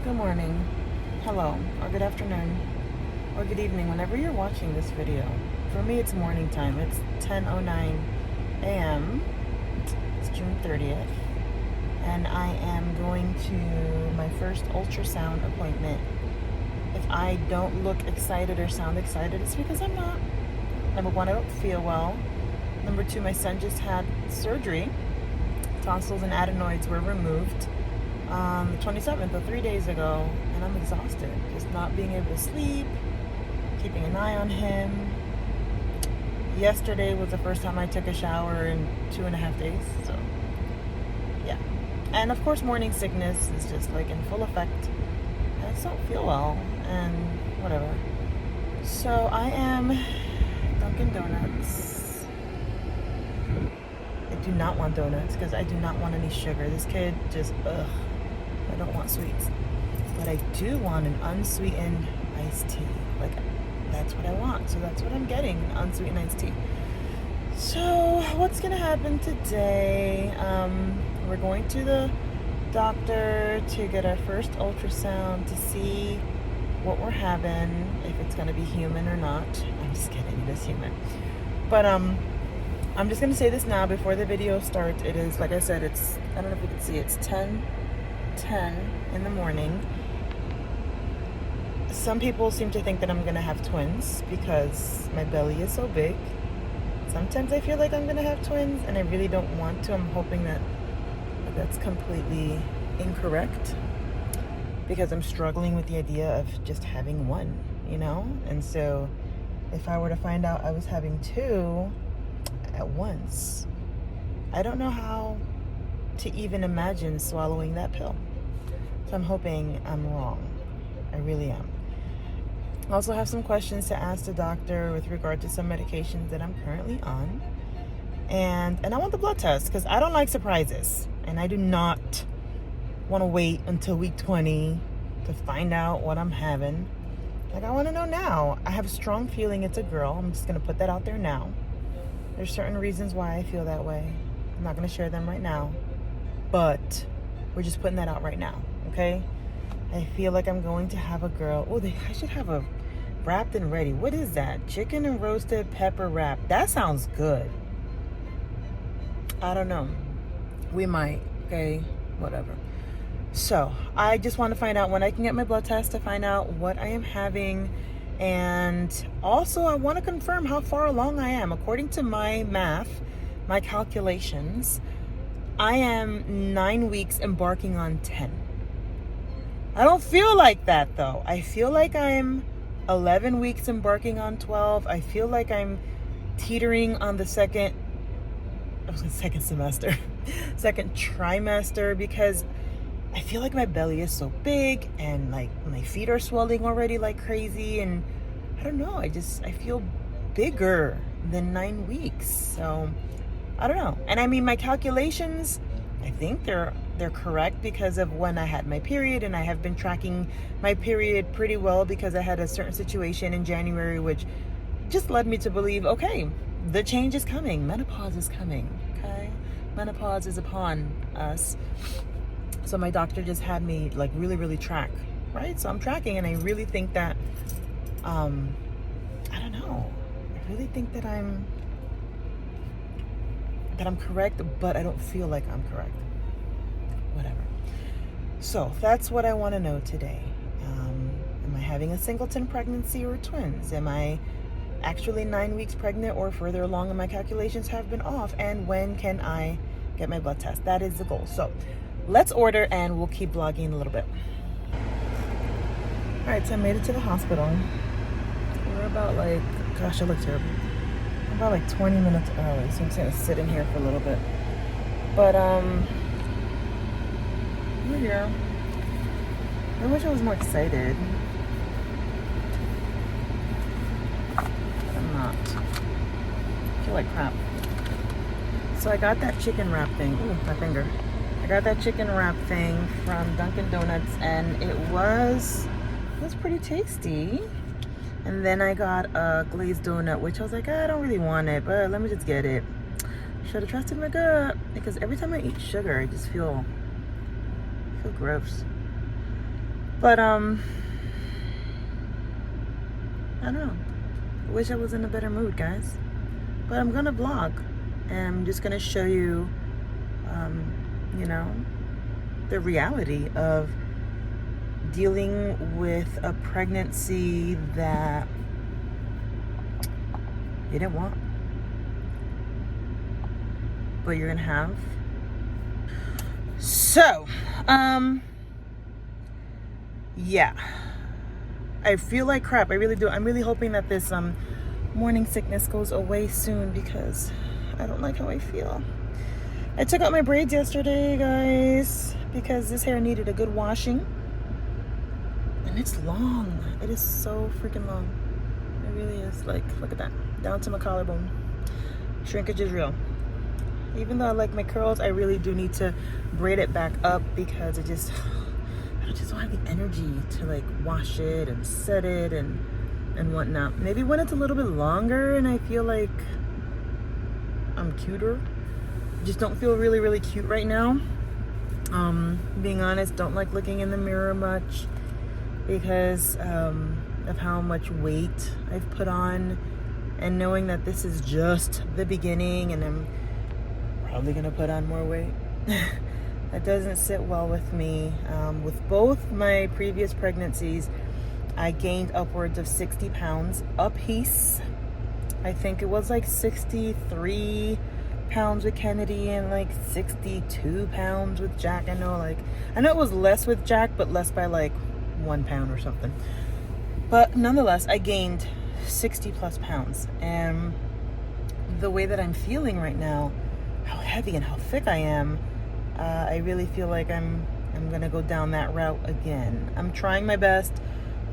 Good morning, hello, or good afternoon, or good evening, whenever you're watching this video. For me, it's morning time. It's 10:09 a.m. It's June 30th, and I am going to my first ultrasound appointment. If I don't look excited or sound excited, it's because I'm not. Number one, I don't feel well. Number two, my son just had surgery. Tonsils and adenoids were removed on the 27th, or 3 days ago, and I'm exhausted. Just not being able to sleep, keeping an eye on him. Yesterday was the first time I took a shower in 2.5 days, so yeah. And of course, morning sickness is just like in full effect. I just don't feel well, and whatever. So I am Dunkin' Donuts. I do not want donuts because I do not want any sugar. This kid just, ugh. I don't want sweets. But I do want an unsweetened iced tea. Like, that's what I want. So that's what I'm getting, an unsweetened iced tea. So what's going to happen today? We're going to the doctor to get our first ultrasound to see what we're having, if it's going to be human or not. I'm just kidding, it is human. But I'm just going to say this now before the video starts. It is, like I said, it's, I don't know if you can see, it's 10 in the morning. Some people seem to think that I'm gonna have twins because my belly is so big. Sometimes I feel like I'm gonna have twins and I really don't want to. I'm hoping that that's completely incorrect because I'm struggling with the idea of just having one, you know? And so if I were to find out I was having two at once, I don't know how to even imagine swallowing that pill. So I'm hoping I'm wrong. I really am. I also have some questions to ask the doctor with regard to some medications that I'm currently on. And I want the blood test because I don't like surprises. And I do not want to wait until week 20 to find out what I'm having. Like, I want to know now. I have a strong feeling it's a girl. I'm just going to put that out there now. There's certain reasons why I feel that way. I'm not going to share them right now. But we're just putting that out right now, okay? I feel like I'm going to have a girl. Oh, I should have a wrapped and ready. What is that? Chicken and roasted pepper wrap. That sounds good. I don't know. We might, okay? Whatever. So, I just want to find out when I can get my blood test to find out what I am having. And also, I want to confirm how far along I am. According to my math, my calculations, I am 9 weeks embarking on 10. I don't feel like that though. I feel like I'm 11 weeks embarking on 12. I feel like I'm teetering on the second semester, second trimester, because I feel like my belly is so big and like my feet are swelling already like crazy. And I don't know, I feel bigger than 9 weeks. So I don't know. And I mean, my calculations, I think they're correct because of when I had my period, and I have been tracking my period pretty well because I had a certain situation in January which just led me to believe, okay, the change is coming. Menopause is coming, okay? Menopause is upon us. So my doctor just had me like really, really track, right? So I'm tracking, and I really think that, I don't know. I really think that I'm correct, but I don't feel like I'm correct. Whatever. So that's what I want to know today. Am I having a singleton pregnancy or twins? Am I actually 9 weeks pregnant or further along, and my calculations have been off? And when can I get my blood test? That is the goal. So let's order, and we'll keep vlogging a little bit. All right, so I made it to the hospital. We're about like, gosh, I look terrible. About like 20 minutes early, so I'm just gonna sit in here for a little bit. But we're here. I wish I was more excited. I'm not. I feel like crap. So I got that chicken wrap thing. Ooh, my finger. I got that chicken wrap thing from Dunkin' Donuts, and it was pretty tasty. And then I got a glazed donut, which I was like, I don't really want it, but let me just get it. Should have trusted my gut, because every time I eat sugar, I just feel gross. But I don't know. I wish I was in a better mood, guys. But I'm gonna vlog, and I'm just gonna show you, you know, the reality of dealing with a pregnancy that you didn't want, but you're gonna have. So, yeah, I feel like crap. I really do. I'm really hoping that this morning sickness goes away soon, because I don't like how I feel. I took out my braids yesterday, guys, because this hair needed a good washing. And it's long. It is so freaking long. It really is. Like, look at that. Down to my collarbone. Shrinkage is real. Even though I like my curls, I really do need to braid it back up, because I just don't have the energy to like wash it and set it and whatnot. Maybe when it's a little bit longer and I feel like I'm cuter. Just don't feel really, really cute right now. Being honest, don't like looking in the mirror much, because of how much weight I've put on, and knowing that this is just the beginning and I'm probably gonna put on more weight. That doesn't sit well with me. With both my previous pregnancies, I gained upwards of 60 pounds apiece. I think it was like 63 pounds with Kennedy and like 62 pounds with Jack. I know it was less with Jack, but less by like 1 pound or something. But nonetheless, I gained 60 plus pounds. And the way that I'm feeling right now, how heavy and how thick I am, I really feel like I'm gonna go down that route again. I'm trying my best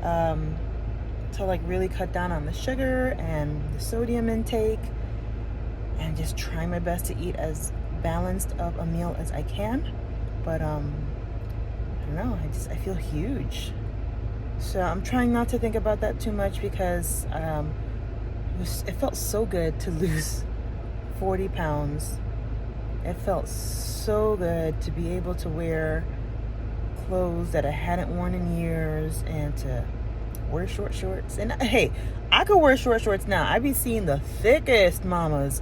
to like really cut down on the sugar and the sodium intake, and just try my best to eat as balanced of a meal as I can. But I don't know, I feel huge. So I'm trying not to think about that too much, because it felt so good to lose 40 pounds. It felt so good to be able to wear clothes that I hadn't worn in years, and to wear short shorts. And hey, I could wear short shorts now. I be seeing the thickest mamas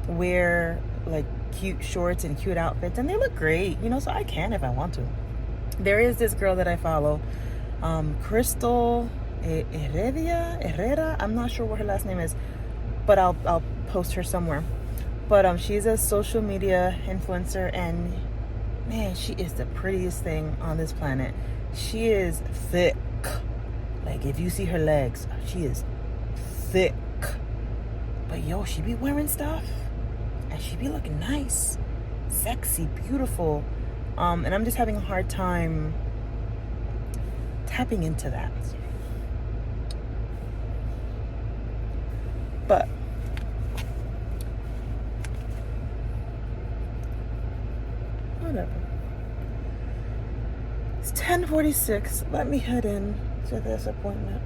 wear like cute shorts and cute outfits, and they look great, so I can if I want to. There is this girl that I follow, Crystal Herrera. I'm not sure what her last name is, but I'll post her somewhere. But she's a social media influencer, and man, she is the prettiest thing on this planet. She is thick. Like, if you see her legs, she is thick. But yo, she be wearing stuff, and she be looking nice, sexy, beautiful. And I'm just having a hard time tapping into that. But whatever. It's 10:46. Let me head in to this appointment.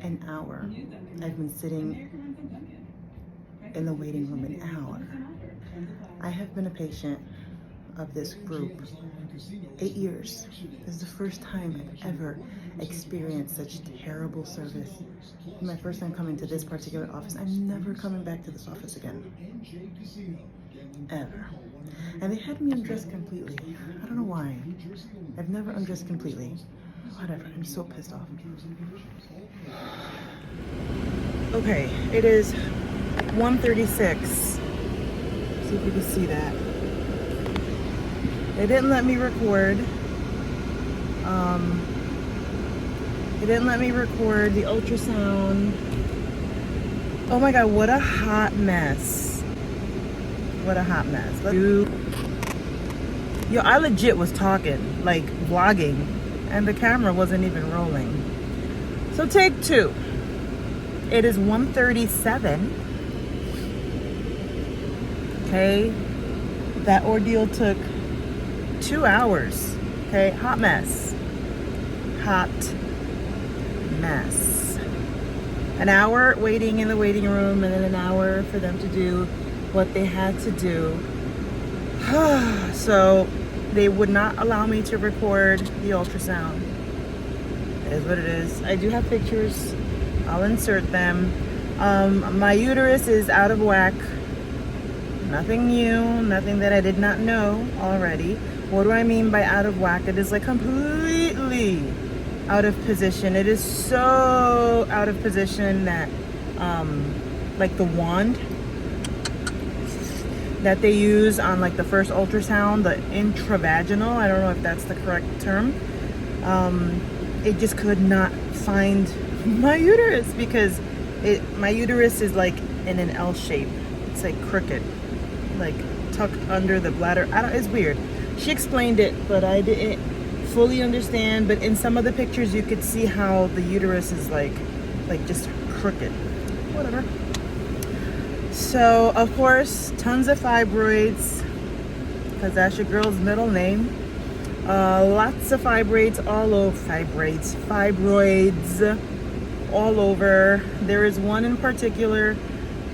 An hour. I've been sitting in the waiting room an hour. I have been a patient of this group 8 years. This is the first time I've ever experienced such terrible service. My first time coming to this particular office. I'm never coming back to this office again. Ever. And they had me undressed completely. I don't know why. I've never undressed completely. Whatever, I'm so pissed off. Okay, it is 1:36. See if you can see that. They didn't let me record. They didn't let me record the ultrasound. Oh my God, what a hot mess. What a hot mess. Yo, I legit was talking, like vlogging, and the camera wasn't even rolling. So take two. It is 1:37. Okay, that ordeal took 2 hours. Okay, hot mess. Hot mess. An hour waiting in the waiting room, and then an hour for them to do what they had to do. So they would not allow me to record the ultrasound. It is what it is. I do have pictures. I'll insert them. My uterus is out of whack. Nothing new, nothing that I did not know already. What do I mean by out of whack? It is like completely out of position. It is so out of position that like the wand that they use on like the first ultrasound, the intravaginal, I don't know if that's the correct term, it just could not find my uterus because my uterus is like in an L shape. It's like crooked, like tucked under the bladder. It's weird. She explained it, but I didn't fully understand. But in some of the pictures, you could see how the uterus is like just crooked. Whatever. So of course, tons of fibroids, because that's your girl's middle name. Lots of fibroids all over. Fibroids all over. There is one in particular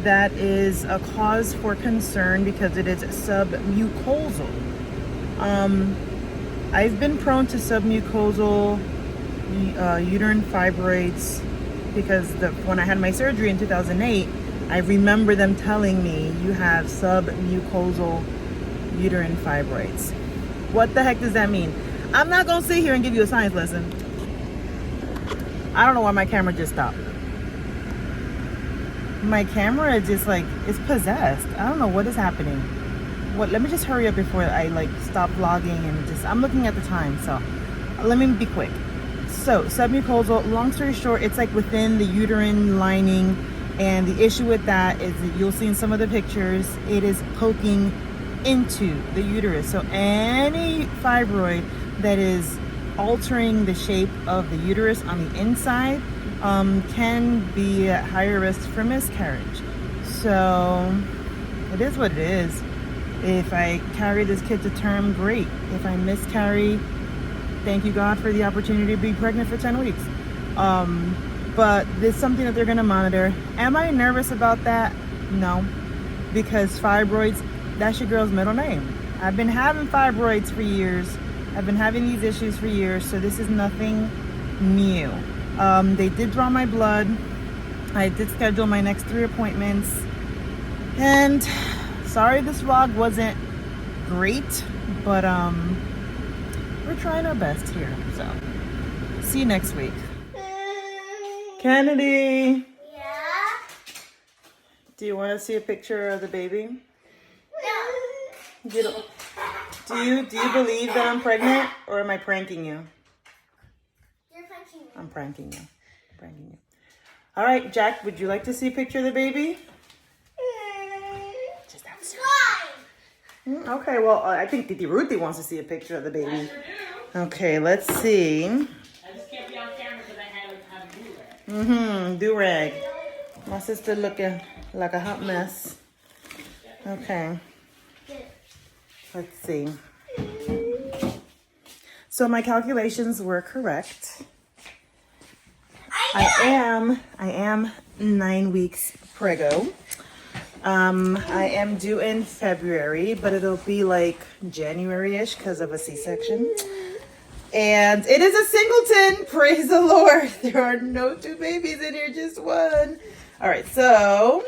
that is a cause for concern because it is submucosal. I've been prone to submucosal uterine fibroids because when I had my surgery in 2008, I remember them telling me you have submucosal uterine fibroids. What the heck does that mean? I'm not gonna sit here and give you a science lesson. I don't know why my camera just stopped. My camera just like is possessed. I don't know what is happening. Let me just hurry up before I like stop vlogging and I'm looking at the time, so let me be quick. So submucosal, long story short, it's like within the uterine lining, and the issue with that is that you'll see in some of the pictures, it is poking into the uterus. So any fibroid that is altering the shape of the uterus on the inside can be at higher risk for miscarriage. So it is what it is. If I carry this kid to term, great. If I miscarry, thank you God for the opportunity to be pregnant for 10 weeks. But this is something that they're gonna monitor. Am I nervous about that? No, because fibroids, that's your girl's middle name. I've been having fibroids for years. I've been having these issues for years, so this is nothing new. They did draw my blood. I did schedule my next 3 appointments. And sorry this vlog wasn't great, but we're trying our best here. So see you next week. Kennedy. Yeah? Do you want to see a picture of the baby? No. Do you believe that I'm pregnant, or am I pranking you? You're pranking me. I'm pranking you. Pranking you. All right, Jack, would you like to see a picture of the baby? Just outside. Why? Okay, well, I think Titi Ruthie wants to see a picture of the baby. I sure do. Okay, let's see. I just can't be on camera because I had a do-rag. Do-rag. My sister looking like a hot mess. Okay. Let's see. So my calculations were correct. I am 9 weeks preggo. I am due in February, but it'll be like January-ish because of a C-section. And it is a singleton. Praise the Lord. There are no 2 babies in here, just 1. All right, so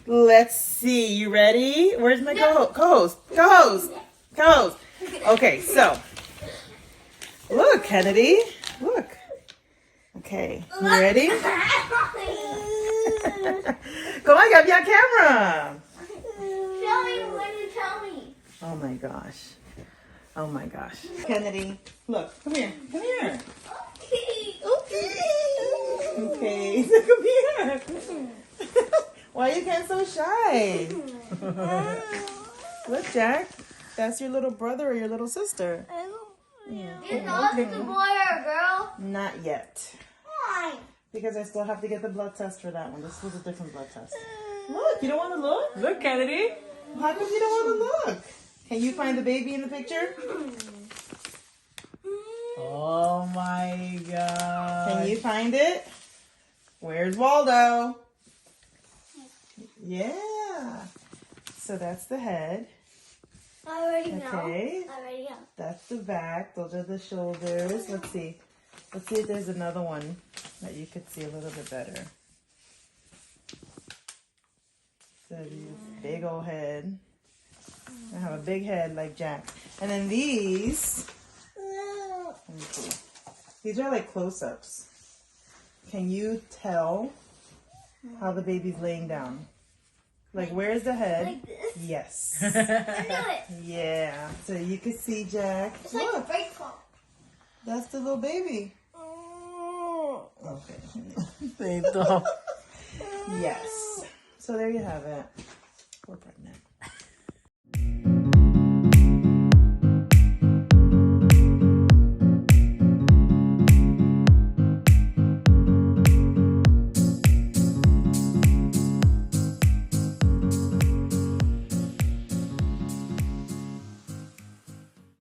Let's see. You ready? Where's my co-host? Co-host. Okay, so look, Kennedy. Look. Okay, you ready? Come on, grab your camera. Tell me when you tell me. Oh my gosh. Oh my gosh. Kennedy, look. Come here. Come here. Okay. Come here. Why you getting so shy? Look, Jack. That's your little brother or your little sister. You know if it's a boy or a girl? Not yet. Why? Because I still have to get the blood test for that one. This was a different blood test. Look, you don't want to look? Look, Kennedy. How come you don't want to look? Can you find the baby in the picture? Oh my god. Can you find it? Where's Waldo? Yeah. So that's the head. I already know. Okay. I already know. That's the back. Those are the shoulders. Let's see. Let's see if there's another one that you could see a little bit better. So these big old head. I have a big head like Jack. And then these. Let me see. These are like close-ups. Can you tell how the baby's laying down? Like, where's the head? Like this? Yes. I knew it. Yeah. So you can see Jack. It's like a Look, break fall. that's the little baby. Okay. Yes. So there you have it. We're pregnant.